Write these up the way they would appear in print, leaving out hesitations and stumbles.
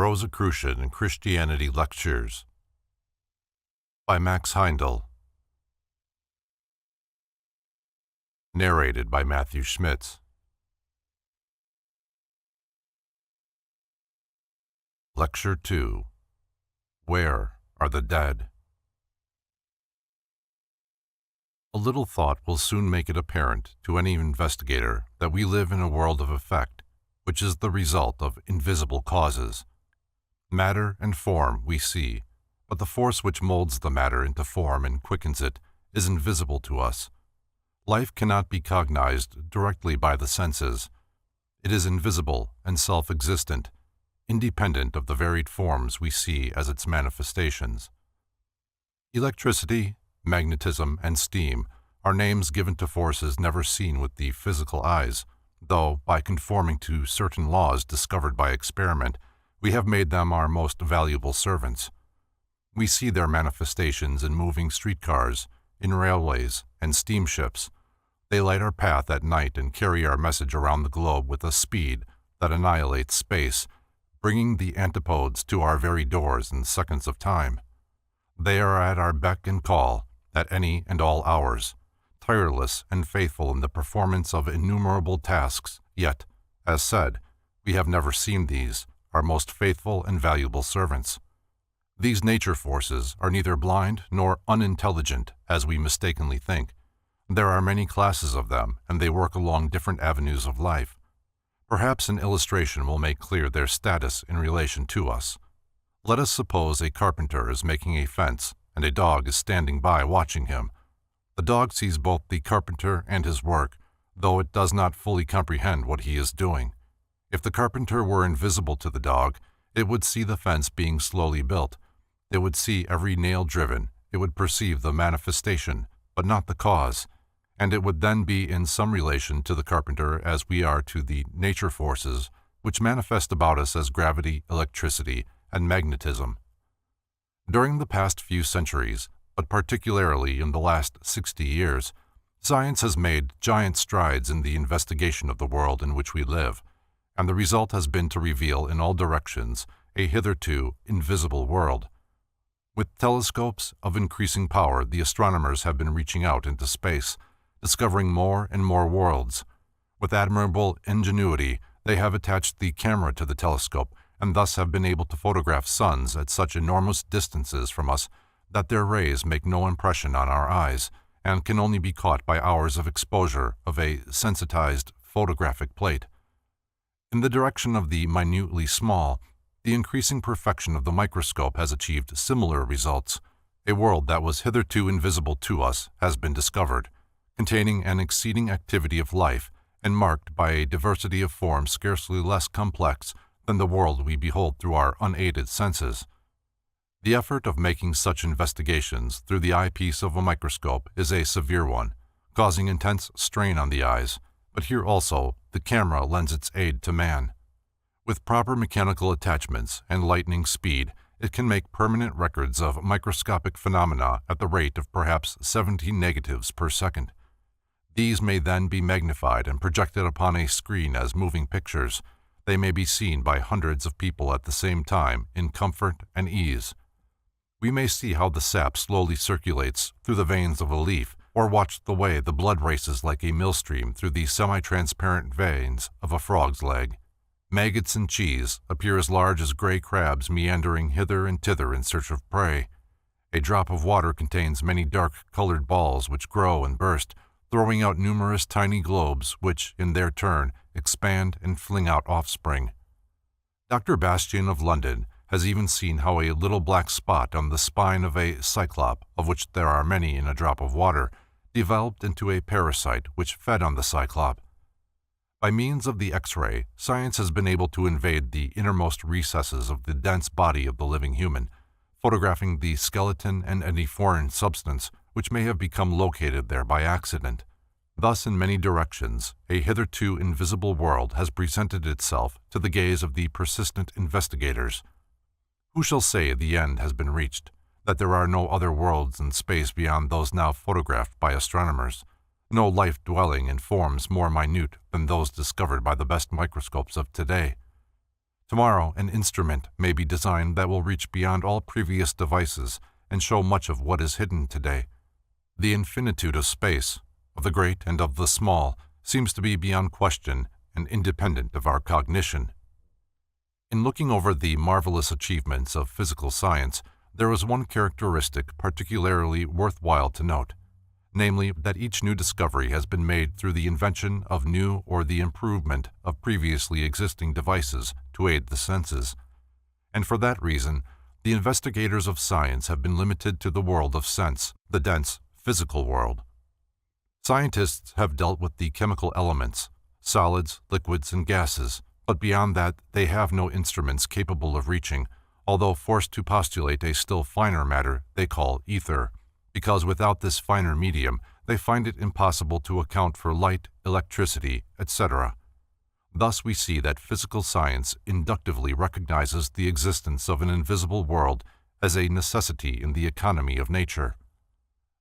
Rosicrucian Christianity Lectures by Max Heindel. Narrated by Matthew Schmitz. Lecture 2. Where are the dead? A little thought will soon make it apparent to any investigator that we live in a world of effect, which is the result of invisible causes. Matter and form we see, but the force which molds the matter into form and quickens it is invisible to us. Life cannot be cognized directly by the senses. It is invisible and self-existent, independent of the varied forms we see as its manifestations. Electricity, magnetism, and steam are names given to forces never seen with the physical eyes, though, by conforming to certain laws discovered by experiment, we have made them our most valuable servants. We see their manifestations in moving streetcars, in railways, and steamships. They light our path at night and carry our message around the globe with a speed that annihilates space, bringing the antipodes to our very doors in seconds of time. They are at our beck and call at any and all hours, tireless and faithful in the performance of innumerable tasks, yet, as said, we have never seen these, our most faithful and valuable servants. These nature forces are neither blind nor unintelligent, as we mistakenly think. There are many classes of them, and they work along different avenues of life. Perhaps an illustration will make clear their status in relation to us. Let us suppose a carpenter is making a fence, and a dog is standing by watching him. The dog sees both the carpenter and his work, though it does not fully comprehend what he is doing. If the carpenter were invisible to the dog, it would see the fence being slowly built. It would see every nail driven. It would perceive the manifestation, but not the cause, and it would then be in some relation to the carpenter as we are to the nature forces which manifest about us as gravity, electricity, and magnetism. During the past few centuries, but particularly in the last 60 years, science has made giant strides in the investigation of the world in which we live, and the result has been to reveal in all directions a hitherto invisible world. With telescopes of increasing power, the astronomers have been reaching out into space, discovering more and more worlds. With admirable ingenuity, they have attached the camera to the telescope and thus have been able to photograph suns at such enormous distances from us that their rays make no impression on our eyes and can only be caught by hours of exposure of a sensitized photographic plate. In the direction of the minutely small, the increasing perfection of the microscope has achieved similar results. A world that was hitherto invisible to us has been discovered, containing an exceeding activity of life and marked by a diversity of forms scarcely less complex than the world we behold through our unaided senses. The effort of making such investigations through the eyepiece of a microscope is a severe one, causing intense strain on the eyes, but here also the camera lends its aid to man. With proper mechanical attachments and lightning speed, it can make permanent records of microscopic phenomena at the rate of perhaps 70 negatives per second. These may then be magnified and projected upon a screen as moving pictures. They may be seen by hundreds of people at the same time in comfort and ease. We may see how the sap slowly circulates through the veins of a leaf, or watch the way the blood races like a millstream through the semi-transparent veins of a frog's leg. Maggots in cheese appear as large as gray crabs meandering hither and thither in search of prey. A drop of water contains many dark-colored balls which grow and burst, throwing out numerous tiny globes which, in their turn, expand and fling out offspring. Dr. Bastian of London has even seen how a little black spot on the spine of a cyclop, of which there are many in a drop of water, developed into a parasite which fed on the cyclop. By means of the X-ray, science has been able to invade the innermost recesses of the dense body of the living human, photographing the skeleton and any foreign substance which may have become located there by accident. Thus, in many directions, a hitherto invisible world has presented itself to the gaze of the persistent investigators. Who shall say the end has been reached, that there are no other worlds in space beyond those now photographed by astronomers, no life dwelling in forms more minute than those discovered by the best microscopes of today? Tomorrow, an instrument may be designed that will reach beyond all previous devices and show much of what is hidden today. The infinitude of space, of the great and of the small, seems to be beyond question and independent of our cognition. In looking over the marvelous achievements of physical science, there is one characteristic particularly worthwhile to note, namely that each new discovery has been made through the invention of new or the improvement of previously existing devices to aid the senses. And for that reason, the investigators of science have been limited to the world of sense, the dense, physical world. Scientists have dealt with the chemical elements, solids, liquids, and gases, but beyond that they have no instruments capable of reaching, although forced to postulate a still finer matter they call ether, because without this finer medium they find it impossible to account for light, electricity, etc. Thus we see that physical science inductively recognizes the existence of an invisible world as a necessity in the economy of nature.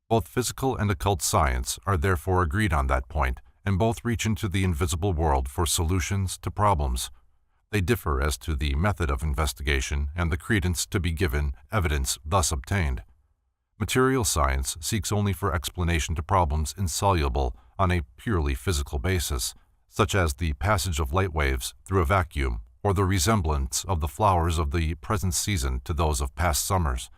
Both physical and occult science are therefore agreed on that point, and both reach into the invisible world for solutions to problems. They differ as to the method of investigation and the credence to be given evidence thus obtained. Material science seeks only for explanation to problems insoluble on a purely physical basis, such as the passage of light waves through a vacuum or the resemblance of the flowers of the present season to those of past summers.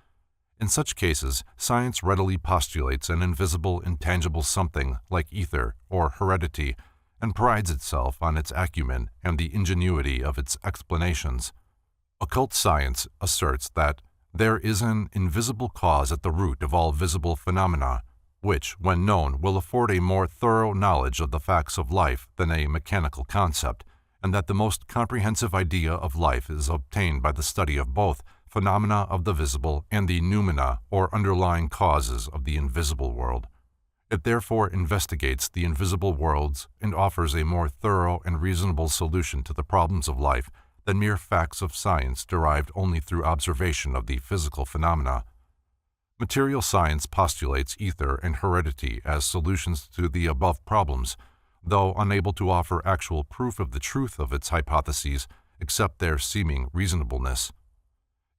In such cases, science readily postulates an invisible, intangible something like ether or heredity, and prides itself on its acumen and the ingenuity of its explanations. Occult science asserts that there is an invisible cause at the root of all visible phenomena, which, when known, will afford a more thorough knowledge of the facts of life than a mechanical concept, and that the most comprehensive idea of life is obtained by the study of both phenomena of the visible and the noumena or underlying causes of the invisible world. It therefore investigates the invisible worlds and offers a more thorough and reasonable solution to the problems of life than mere facts of science derived only through observation of the physical phenomena. Material science postulates ether and heredity as solutions to the above problems, though unable to offer actual proof of the truth of its hypotheses except their seeming reasonableness.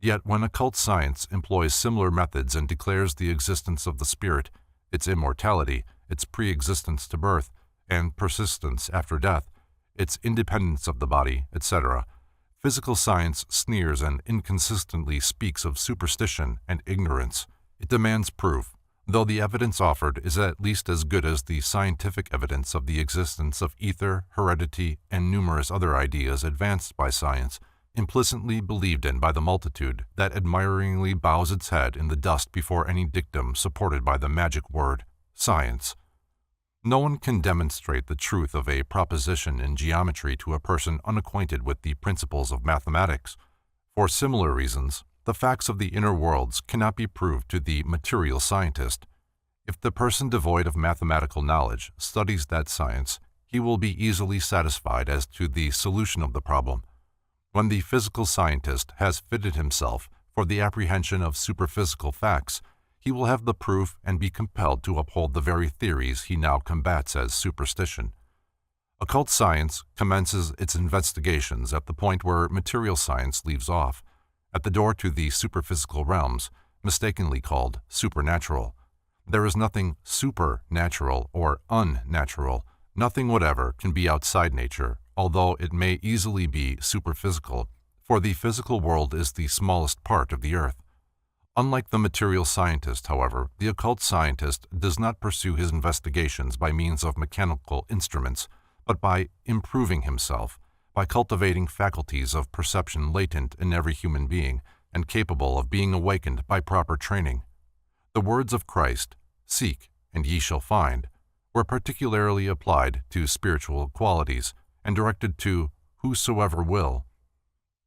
Yet when occult science employs similar methods and declares the existence of the spirit, its immortality, its pre-existence to birth, and persistence after death, its independence of the body, etc., physical science sneers and inconsistently speaks of superstition and ignorance. It demands proof, though the evidence offered is at least as good as the scientific evidence of the existence of ether, heredity, and numerous other ideas advanced by science, implicitly believed in by the multitude that admiringly bows its head in the dust before any dictum supported by the magic word, science. No one can demonstrate the truth of a proposition in geometry to a person unacquainted with the principles of mathematics. For similar reasons, the facts of the inner worlds cannot be proved to the material scientist. If the person devoid of mathematical knowledge studies that science, he will be easily satisfied as to the solution of the problem. When the physical scientist has fitted himself for the apprehension of superphysical facts, he will have the proof and be compelled to uphold the very theories he now combats as superstition. Occult science commences its investigations at the point where material science leaves off, at the door to the superphysical realms, mistakenly called supernatural. There is nothing supernatural or unnatural. Nothing whatever can be outside nature, although it may easily be superphysical, for the physical world is the smallest part of the earth. Unlike the material scientist, however, the occult scientist does not pursue his investigations by means of mechanical instruments, but by improving himself, by cultivating faculties of perception latent in every human being and capable of being awakened by proper training. The words of Christ, "Seek, and ye shall find," were particularly applied to spiritual qualities and directed to whosoever will.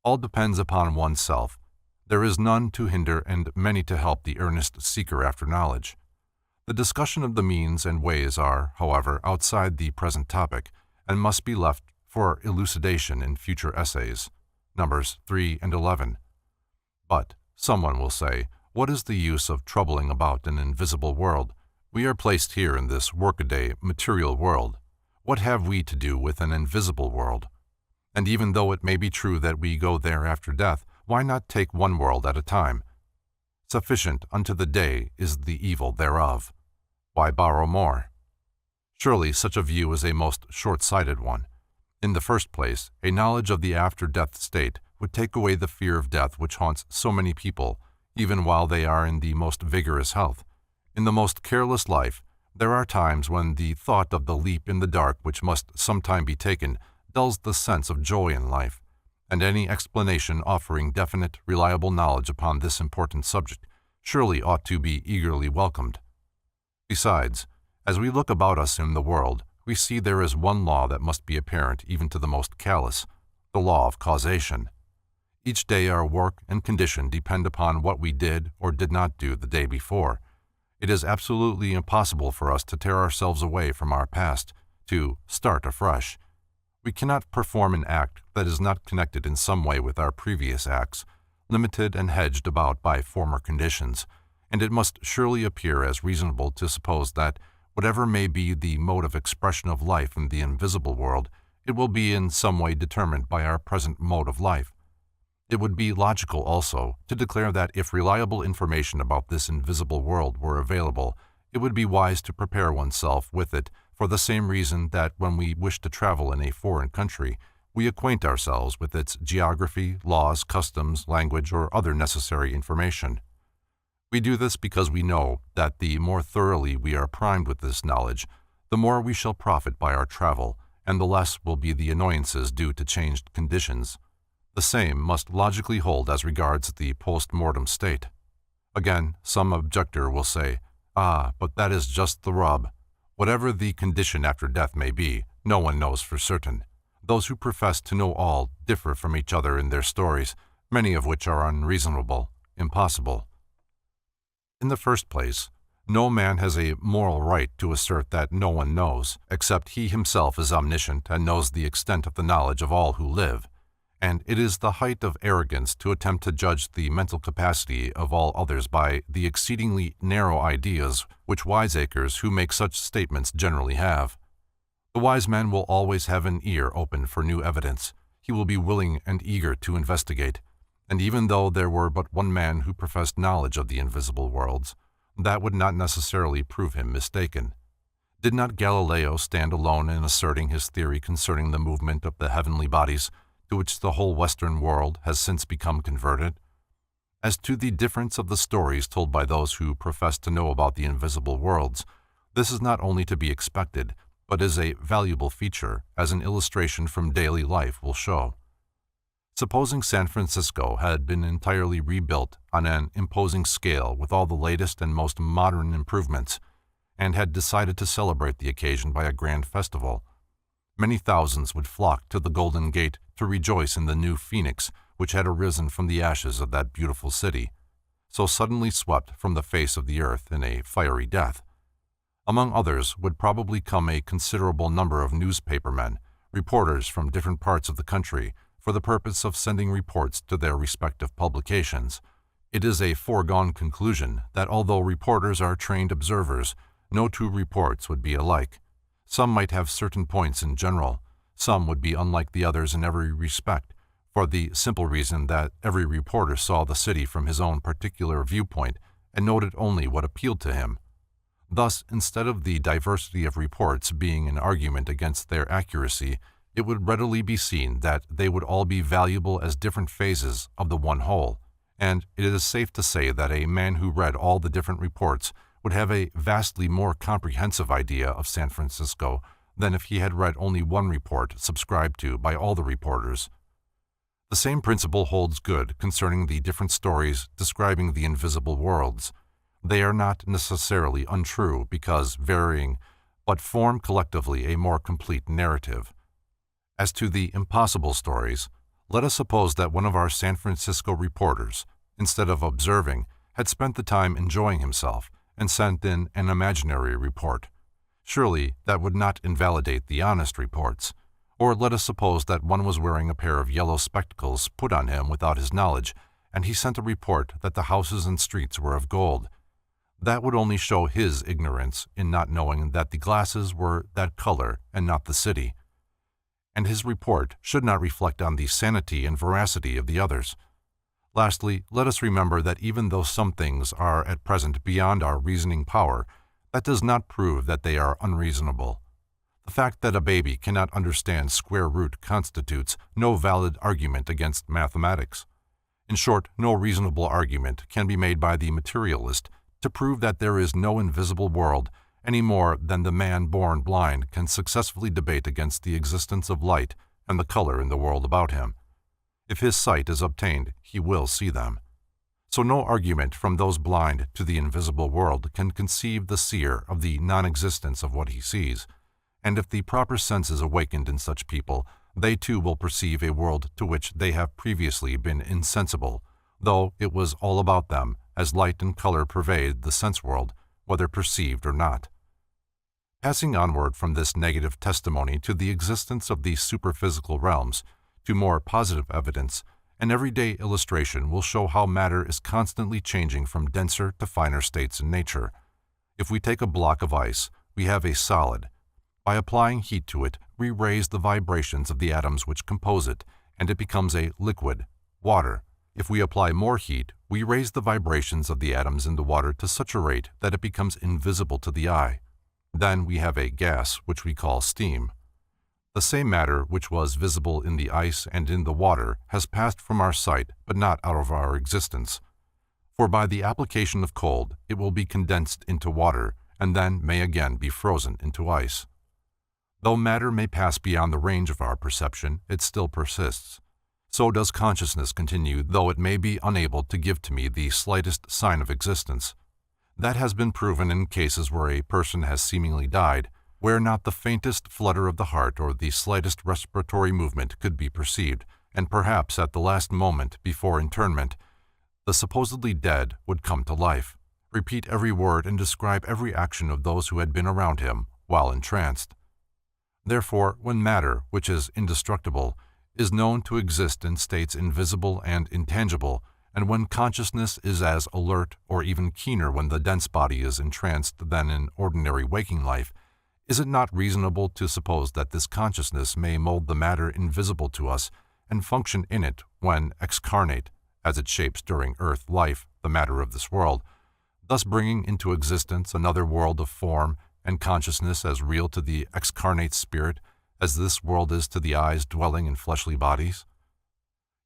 All depends upon oneself. There is none to hinder and many to help the earnest seeker after knowledge. The discussion of the means and ways are, however, outside the present topic, and must be left for elucidation in future essays, Numbers 3 and 11. But, someone will say, what is the use of troubling about an invisible world? We are placed here in this workaday material world. What have we to do with an invisible world? And even though it may be true that we go there after death, why not take one world at a time? Sufficient unto the day is the evil thereof. Why borrow more? Surely such a view is a most short-sighted one. In the first place, a knowledge of the after-death state would take away the fear of death which haunts so many people, even while they are in the most vigorous health. In the most careless life, there are times when the thought of the leap in the dark which must sometime be taken dulls the sense of joy in life, and any explanation offering definite, reliable knowledge upon this important subject surely ought to be eagerly welcomed. Besides, as we look about us in the world, we see there is one law that must be apparent even to the most callous, the law of causation. Each day our work and condition depend upon what we did or did not do the day before. It is absolutely impossible for us to tear ourselves away from our past, to start afresh. We cannot perform an act that is not connected in some way with our previous acts, limited and hedged about by former conditions, and it must surely appear as reasonable to suppose that, whatever may be the mode of expression of life in the invisible world, it will be in some way determined by our present mode of life. It would be logical also to declare that if reliable information about this invisible world were available, it would be wise to prepare oneself with it for the same reason that when we wish to travel in a foreign country, we acquaint ourselves with its geography, laws, customs, language, or other necessary information. We do this because we know that the more thoroughly we are primed with this knowledge, the more we shall profit by our travel, and the less will be the annoyances due to changed conditions. The same must logically hold as regards the post-mortem state. Again, some objector will say, but that is just the rub. Whatever the condition after death may be, no one knows for certain. Those who profess to know all differ from each other in their stories, many of which are unreasonable, impossible. In the first place, no man has a moral right to assert that no one knows, except he himself is omniscient and knows the extent of the knowledge of all who live, and it is the height of arrogance to attempt to judge the mental capacity of all others by the exceedingly narrow ideas which wiseacres who make such statements generally have. The wise man will always have an ear open for new evidence. He will be willing and eager to investigate, and even though there were but one man who professed knowledge of the invisible worlds, that would not necessarily prove him mistaken. Did not Galileo stand alone in asserting his theory concerning the movement of the heavenly bodies, to which the whole Western world has since become converted? As to the difference of the stories told by those who profess to know about the invisible worlds, this is not only to be expected, but is a valuable feature, as an illustration from daily life will show. Supposing San Francisco had been entirely rebuilt on an imposing scale with all the latest and most modern improvements, and had decided to celebrate the occasion by a grand festival, many thousands would flock to the Golden Gate to rejoice in the new phoenix which had arisen from the ashes of that beautiful city, so suddenly swept from the face of the earth in a fiery death. Among others would probably come a considerable number of newspapermen, reporters from different parts of the country, for the purpose of sending reports to their respective publications. It is a foregone conclusion that although reporters are trained observers, no two reports would be alike. Some might have certain points in general, some would be unlike the others in every respect, for the simple reason that every reporter saw the city from his own particular viewpoint and noted only what appealed to him. Thus, instead of the diversity of reports being an argument against their accuracy, it would readily be seen that they would all be valuable as different phases of the one whole, and it is safe to say that a man who read all the different reports would have a vastly more comprehensive idea of San Francisco than if he had read only one report subscribed to by all the reporters. The same principle holds good concerning the different stories describing the invisible worlds. They are not necessarily untrue because varying, but form collectively a more complete narrative. As to the impossible stories, let us suppose that one of our San Francisco reporters, instead of observing, had spent the time enjoying himself and sent in an imaginary report. Surely that would not invalidate the honest reports. Or let us suppose that one was wearing a pair of yellow spectacles put on him without his knowledge, and he sent a report that the houses and streets were of gold. That would only show his ignorance in not knowing that the glasses were that color and not the city. and his report should not reflect on the sanity and veracity of the others. Lastly, let us remember that even though some things are at present beyond our reasoning power, that does not prove that they are unreasonable. The fact that a baby cannot understand square root constitutes no valid argument against mathematics. In short, no reasonable argument can be made by the materialist to prove that there is no invisible world any more than the man born blind can successfully debate against the existence of light and the color in the world about him. If his sight is obtained, he will see them. So no argument from those blind to the invisible world can conceive the seer of the non-existence of what he sees, and if the proper sense is awakened in such people, they too will perceive a world to which they have previously been insensible, though it was all about them, as light and color pervade the sense world, whether perceived or not. Passing onward from this negative testimony to the existence of the superphysical realms, to more positive evidence, an everyday illustration will show how matter is constantly changing from denser to finer states in nature. If we take a block of ice, we have a solid. By applying heat to it, we raise the vibrations of the atoms which compose it, and it becomes a liquid, water. If we apply more heat, we raise the vibrations of the atoms in the water to such a rate that it becomes invisible to the eye. Then we have a gas, which we call steam. The same matter which was visible in the ice and in the water has passed from our sight, but not out of our existence. For by the application of cold, it will be condensed into water, and then may again be frozen into ice. Though matter may pass beyond the range of our perception, it still persists. So does consciousness continue, though it may be unable to give to me the slightest sign of existence. That has been proven in cases where a person has seemingly died, where not the faintest flutter of the heart or the slightest respiratory movement could be perceived, and perhaps at the last moment before interment, the supposedly dead would come to life, repeat every word and describe every action of those who had been around him while entranced. Therefore, when matter, which is indestructible, is known to exist in states invisible and intangible, and when consciousness is as alert or even keener when the dense body is entranced than in ordinary waking life, is it not reasonable to suppose that this consciousness may mold the matter invisible to us and function in it when excarnate, as it shapes during earth life the matter of this world, thus bringing into existence another world of form and consciousness as real to the excarnate spirit as this world is to the eyes dwelling in fleshly bodies?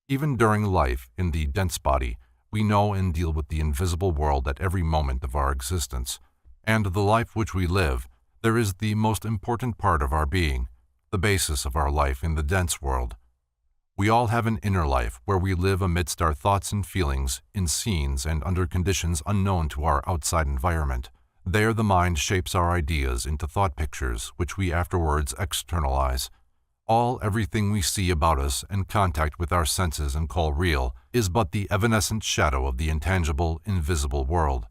Even during life in the dense body, we know and deal with the invisible world at every moment of our existence, and the life which we live, there is the most important part of our being, the basis of our life in the dense world. We all have an inner life where we live amidst our thoughts and feelings, in scenes and under conditions unknown to our outside environment. There the mind shapes our ideas into thought pictures, which we afterwards externalize. Everything we see about us and contact with our senses and call real is but the evanescent shadow of the intangible, invisible world.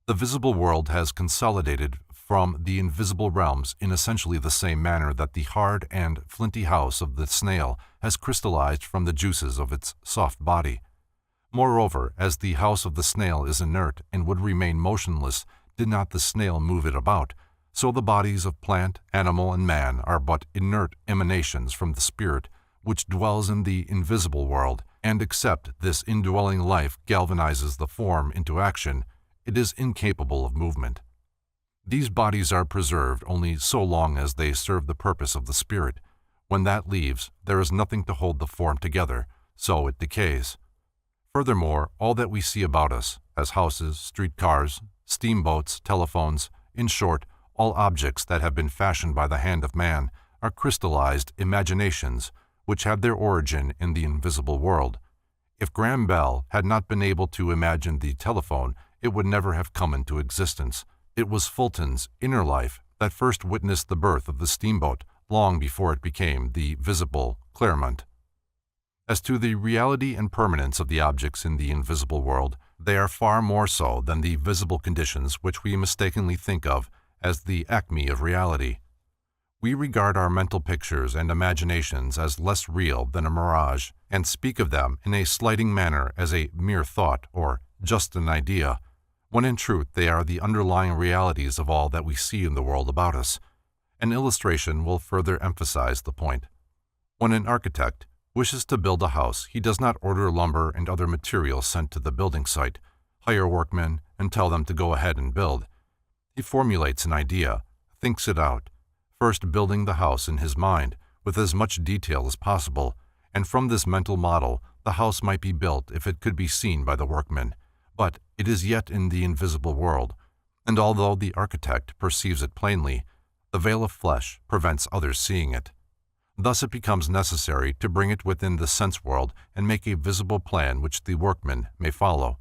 The visible world has consolidated from the invisible realms in essentially the same manner that the hard and flinty house of the snail has crystallized from the juices of its soft body. Moreover, as the house of the snail is inert and would remain motionless did not the snail move it about, so the bodies of plant, animal, and man are but inert emanations from the spirit which dwells in the invisible world, and except this indwelling life galvanizes the form into action, it is incapable of movement. These bodies are preserved only so long as they serve the purpose of the spirit. When that leaves, there is nothing to hold the form together, so it decays. Furthermore, all that we see about us, as houses, streetcars, steamboats, telephones, in short, all objects that have been fashioned by the hand of man, are crystallized imaginations which have their origin in the invisible world. If Graham Bell had not been able to imagine the telephone, it would never have come into existence. It was Fulton's inner life that first witnessed the birth of the steamboat, long before it became the visible Claremont. As to the reality and permanence of the objects in the invisible world, they are far more so than the visible conditions which we mistakenly think of as the acme of reality. We regard our mental pictures and imaginations as less real than a mirage, and speak of them in a slighting manner as a mere thought or just an idea, when in truth they are the underlying realities of all that we see in the world about us. An illustration will further emphasize the point. When an architect wishes to build a house, he does not order lumber and other materials sent to the building site, hire workmen, and tell them to go ahead and build. He formulates an idea, thinks it out, first building the house in his mind with as much detail as possible, and from this mental model the house might be built if it could be seen by the workmen, but it is yet in the invisible world, and although the architect perceives it plainly, the veil of flesh prevents others seeing it. Thus it becomes necessary to bring it within the sense world and make a visible plan which the workmen may follow.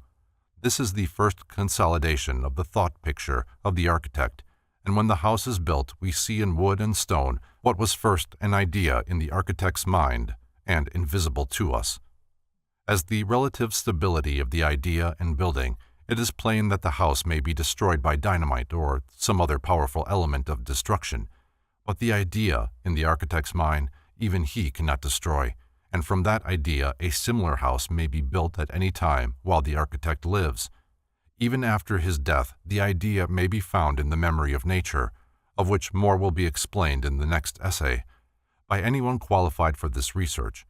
This is the first consolidation of the thought picture of the architect, and when the house is built we see in wood and stone what was first an idea in the architect's mind and invisible to us. As the relative stability of the idea in building, it is plain that the house may be destroyed by dynamite or some other powerful element of destruction, but the idea in the architect's mind even he cannot destroy, and from that idea a similar house may be built at any time while the architect lives. Even after his death, the idea may be found in the memory of nature, of which more will be explained in the next essay, by anyone qualified for this research.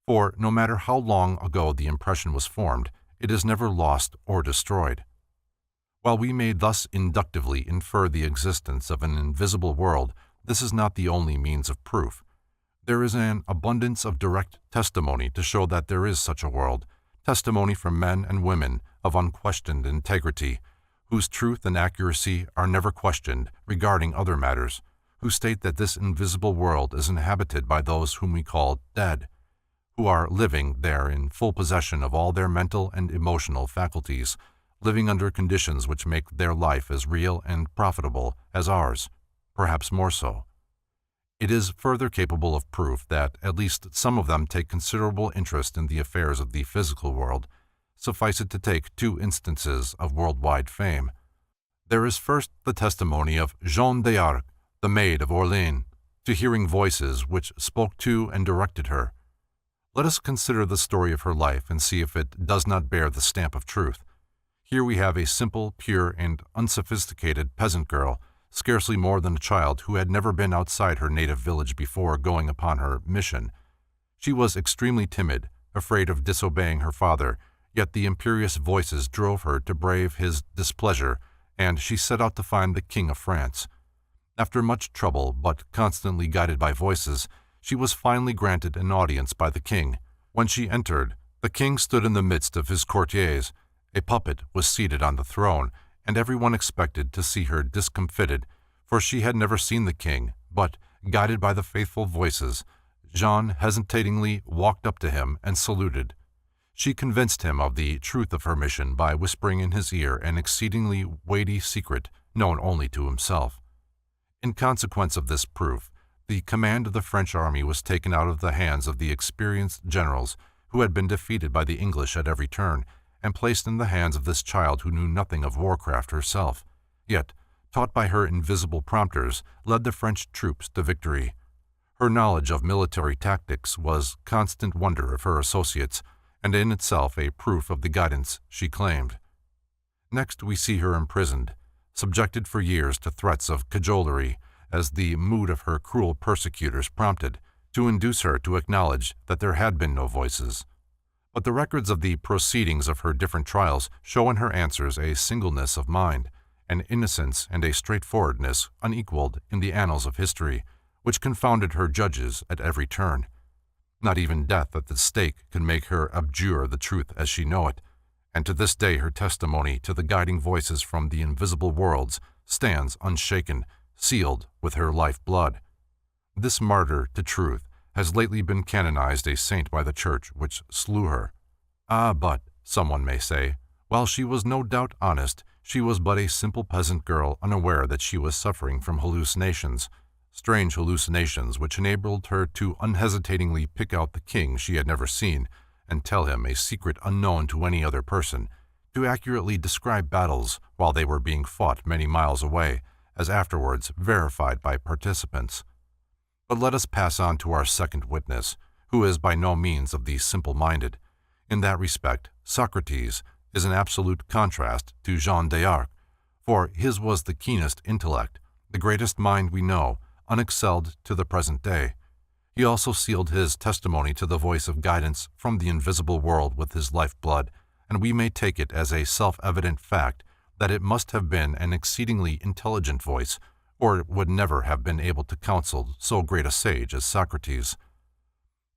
For no matter how long ago the impression was formed, it is never lost or destroyed. While we may thus inductively infer the existence of an invisible world, this is not the only means of proof. There is an abundance of direct testimony to show that there is such a world, testimony from men and women of unquestioned integrity, whose truth and accuracy are never questioned regarding other matters, who state that this invisible world is inhabited by those whom we call dead, who are living there in full possession of all their mental and emotional faculties, living under conditions which make their life as real and profitable as ours, perhaps more so. It is further capable of proof that at least some of them take considerable interest in the affairs of the physical world. Suffice it to take two instances of worldwide fame. There is first the testimony of Jeanne d'Arc, the Maid of Orleans, to hearing voices which spoke to and directed her. Let us consider the story of her life and see if it does not bear the stamp of truth. Here we have a simple, pure, and unsophisticated peasant girl, scarcely more than a child who had never been outside her native village before going upon her mission. She was extremely timid, afraid of disobeying her father, yet the imperious voices drove her to brave his displeasure, and she set out to find the King of France. After much trouble, but constantly guided by voices, she was finally granted an audience by the king. When she entered, the king stood in the midst of his courtiers. A puppet was seated on the throne, and everyone expected to see her discomfited, for she had never seen the king, but, guided by the faithful voices, Jeanne hesitatingly walked up to him and saluted. She convinced him of the truth of her mission by whispering in his ear an exceedingly weighty secret known only to himself. In consequence of this proof, the command of the French army was taken out of the hands of the experienced generals who had been defeated by the English at every turn, and placed in the hands of this child who knew nothing of warcraft herself, yet, taught by her invisible prompters, led the French troops to victory. Her knowledge of military tactics was constant wonder of her associates, and in itself a proof of the guidance she claimed. Next we see her imprisoned, subjected for years to threats of cajolery, as the mood of her cruel persecutors prompted, to induce her to acknowledge that there had been no voices. But the records of the proceedings of her different trials show in her answers a singleness of mind, an innocence and a straightforwardness unequaled in the annals of history, which confounded her judges at every turn. Not even death at the stake could make her abjure the truth as she knew it, and to this day her testimony to the guiding voices from the invisible worlds stands unshaken, sealed with her life-blood. This martyr to truth has lately been canonized a saint by the Church, which slew her. Ah, but, someone may say, while she was no doubt honest, she was but a simple peasant girl unaware that she was suffering from hallucinations, strange hallucinations which enabled her to unhesitatingly pick out the king she had never seen and tell him a secret unknown to any other person, to accurately describe battles while they were being fought many miles away, as afterwards verified by participants. But let us pass on to our second witness, who is by no means of the simple-minded. In that respect, Socrates is an absolute contrast to Jeanne d'Arc, for his was the keenest intellect, the greatest mind we know, unexcelled to the present day. He also sealed his testimony to the voice of guidance from the invisible world with his lifeblood, and we may take it as a self-evident fact that it must have been an exceedingly intelligent voice, or it would never have been able to counsel so great a sage as Socrates.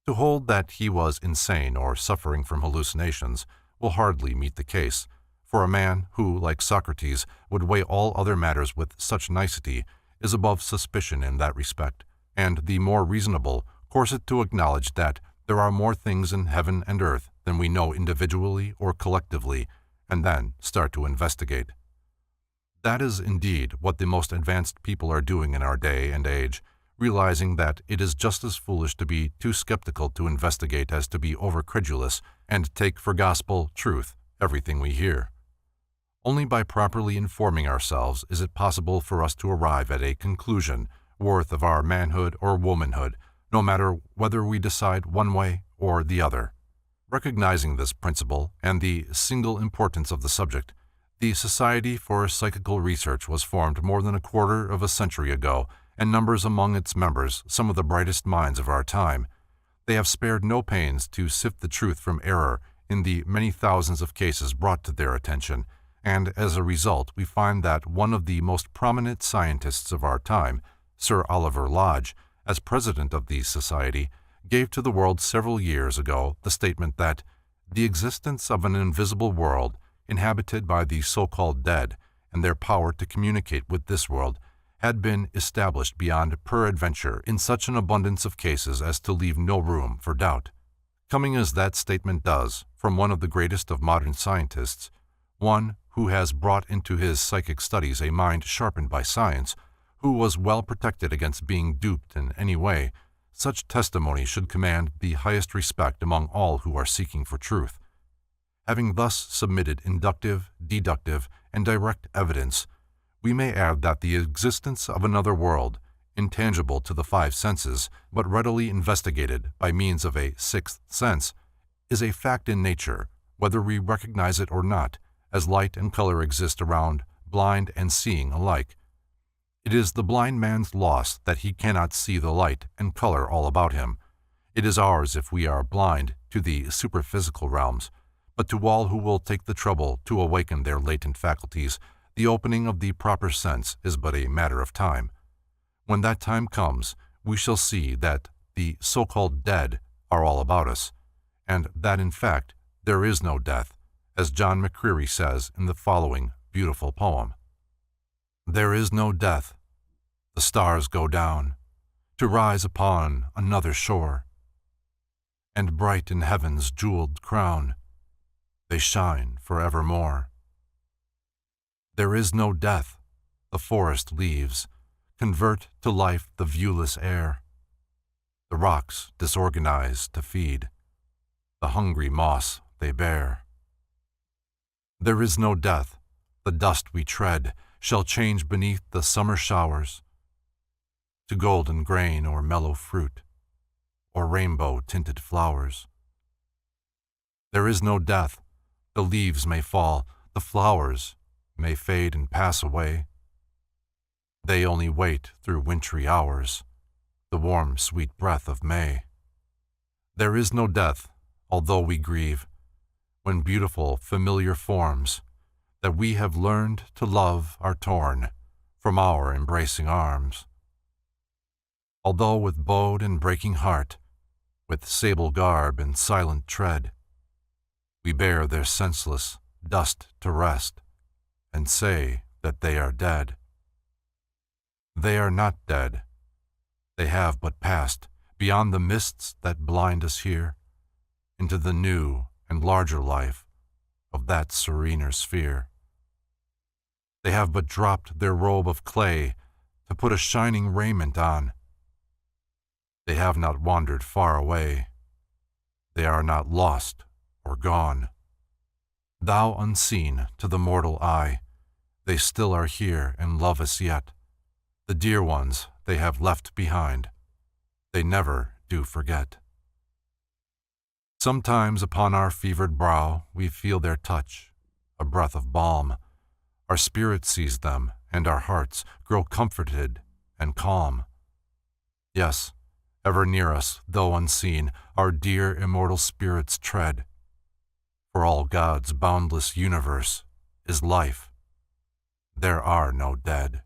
To hold that he was insane or suffering from hallucinations will hardly meet the case, for a man who, like Socrates, would weigh all other matters with such nicety is above suspicion in that respect, and the more reasonable course it to acknowledge that there are more things in heaven and earth than we know individually or collectively, and then start to investigate. That is indeed what the most advanced people are doing in our day and age, realizing that it is just as foolish to be too skeptical to investigate as to be overcredulous and take for gospel truth everything we hear. Only by properly informing ourselves is it possible for us to arrive at a conclusion worth of our manhood or womanhood, no matter whether we decide one way or the other. Recognizing this principle and the single importance of the subject, the Society for Psychical Research was formed more than a quarter of a century ago and numbers among its members some of the brightest minds of our time. They have spared no pains to sift the truth from error in the many thousands of cases brought to their attention, and as a result we find that one of the most prominent scientists of our time, Sir Oliver Lodge, as president of the Society, gave to the world several years ago the statement that the existence of an invisible world inhabited by the so-called dead and their power to communicate with this world had been established beyond peradventure in such an abundance of cases as to leave no room for doubt. Coming as that statement does from one of the greatest of modern scientists, one who has brought into his psychic studies a mind sharpened by science, who was well protected against being duped in any way, such testimony should command the highest respect among all who are seeking for truth. Having thus submitted inductive, deductive, and direct evidence, we may add that the existence of another world, intangible to the five senses, but readily investigated by means of a sixth sense, is a fact in nature, whether we recognize it or not, as light and color exist around blind and seeing alike. It is the blind man's loss that he cannot see the light and color all about him. It is ours if we are blind to the superphysical realms, but to all who will take the trouble to awaken their latent faculties, the opening of the proper sense is but a matter of time. When that time comes, we shall see that the so-called dead are all about us, and that in fact there is no death, as John McCreary says in the following beautiful poem. There is no death. The stars go down, to rise upon another shore, and bright in heaven's jeweled crown, they shine forevermore. There is no death. The forest leaves convert to life the viewless air. The rocks disorganize to feed the hungry moss they bear. There is no death. The dust we tread shall change beneath the summer showers to golden grain or mellow fruit or rainbow-tinted flowers. There is no death. The leaves may fall, the flowers may fade and pass away. They only wait through wintry hours, the warm, sweet breath of May. There is no death, although we grieve, when beautiful, familiar forms that we have learned to love are torn from our embracing arms. Although with bowed and breaking heart, with sable garb and silent tread, we bear their senseless dust to rest, and say that they are dead. They are not dead. They have but passed beyond the mists that blind us here, into the new and larger life of that serener sphere. They have but dropped their robe of clay to put a shining raiment on. They have not wandered far away. They are not lost or gone. Thou unseen to the mortal eye, they still are here and love us yet. The dear ones they have left behind, they never do forget. Sometimes upon our fevered brow we feel their touch, a breath of balm. Our spirit sees them, and our hearts grow comforted and calm. Yes, Ever near us, though unseen, our dear immortal spirits tread. For all God's boundless universe is life. There are no dead.